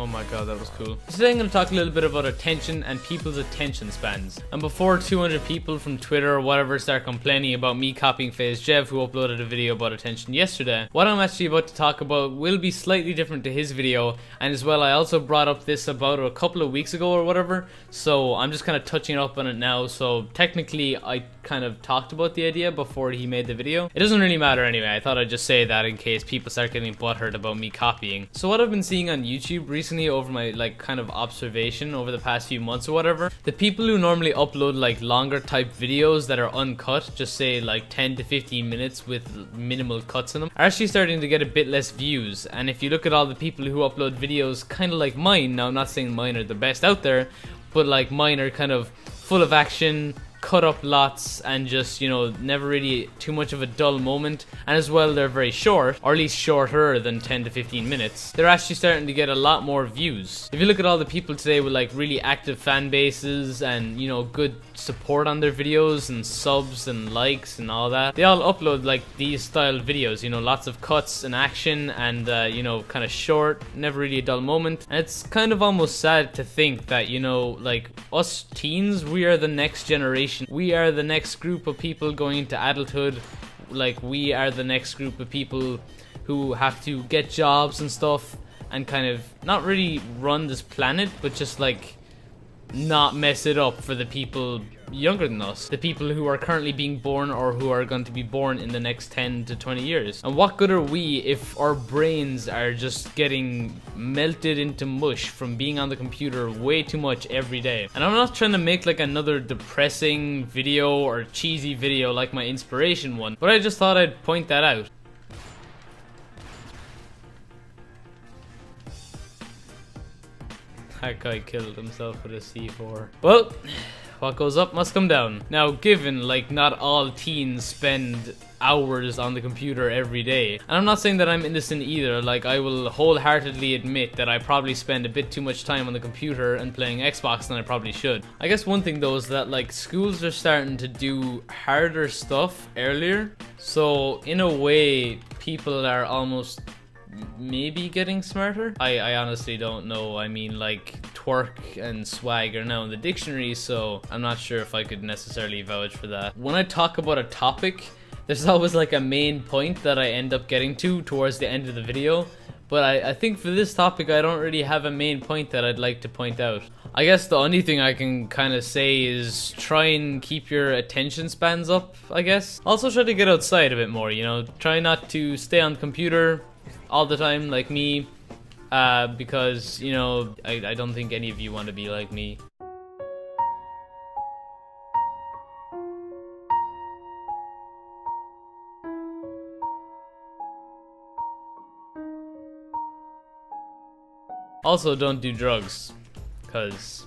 Oh my god, that was cool. Today I'm going to talk a little bit about attention and people's attention spans. And before 200 people from Twitter or whatever start complaining about me copying FaZe Jev, who uploaded a video about attention yesterday, what I'm actually about to talk about will be slightly different to his video. And as well, I also brought up this about a couple of weeks ago or whatever. So I'm just kind of touching up on it now. So technically, I kind of talked about the idea before he made the video. It doesn't really matter anyway. I thought I'd just say that in case people start getting butthurt about me copying. So what I've been seeing on YouTube recently over my kind of observation over the past few months or whatever, the people who normally upload like longer type videos that are uncut, just say like 10 to 15 minutes with minimal cuts in them, are actually starting to get a bit less views. And if you look at all the people who upload videos kind of like mine, now I'm not saying mine are the best out there, but like mine are kind of full of action, cut up lots, and just, you know, never really too much of a dull moment. And as well, they're very short, or at least shorter than 10 to 15 minutes. They're actually starting to get a lot more views. If you look at all the people today with like really active fan bases and, you know, good support on their videos and subs and likes and all that, they all upload like these style videos, you know, lots of cuts and action and you know, kind of short, never really a dull moment. And it's kind of almost sad to think that, you know, like us teens, we are the next generation. We are the next group of people going into adulthood. Like, we are the next group of people who have to get jobs and stuff and kind of not really run this planet, but just like not mess it up for the people younger than us, the people who are currently being born or who are going to be born in the next 10 to 20 years. And what good are we if our brains are just getting melted into mush from being on the computer way too much every day? And I'm not trying to make like another depressing video or cheesy video like my inspiration one, but I just thought I'd point that out. That guy killed himself with a C4. Well, what goes up must come down. Now, given like not all teens spend hours on the computer every day, and I'm not saying that I'm innocent either, like I will wholeheartedly admit that I probably spend a bit too much time on the computer and playing Xbox than I probably should. I guess one thing though is that like schools are starting to do harder stuff earlier, so in a way people are almost maybe getting smarter. I honestly don't know. I mean, like twerk and swag are now in the dictionary, so I'm not sure if I could necessarily vouch for that. When I talk about a topic, there's always like a main point that I end up getting to towards the end of the video, but I think for this topic I don't really have a main point that I'd like to point out. I guess the only thing I can kind of say is try and keep your attention spans up, I guess. Also try to get outside a bit more, you know, try not to stay on the computer all the time like me, because, you know, I don't think any of you want to be like me. Also, don't do drugs, because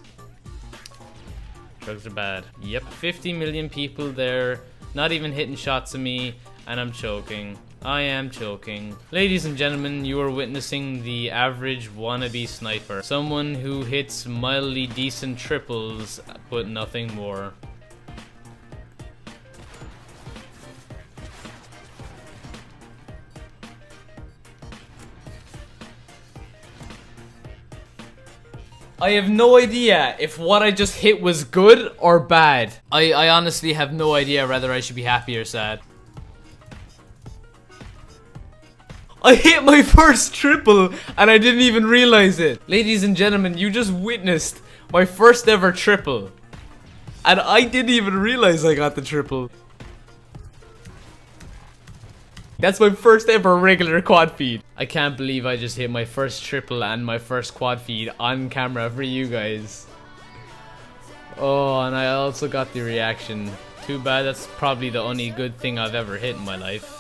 drugs are bad. Yep, 50 million people there, not even hitting shots at me, and I'm choking. I am choking. Ladies and gentlemen, you are witnessing the average wannabe sniper. Someone who hits mildly decent triples, but nothing more. I have no idea if what I just hit was good or bad. I honestly have no idea whether I should be happy or sad. I hit my first triple and I didn't even realize it. Ladies and gentlemen, you just witnessed my first ever triple. And I didn't even realize I got the triple. That's my first ever regular quad feed. I can't believe I just hit my first triple and my first quad feed on camera for you guys. Oh, and I also got the reaction. Too bad, that's probably the only good thing I've ever hit in my life.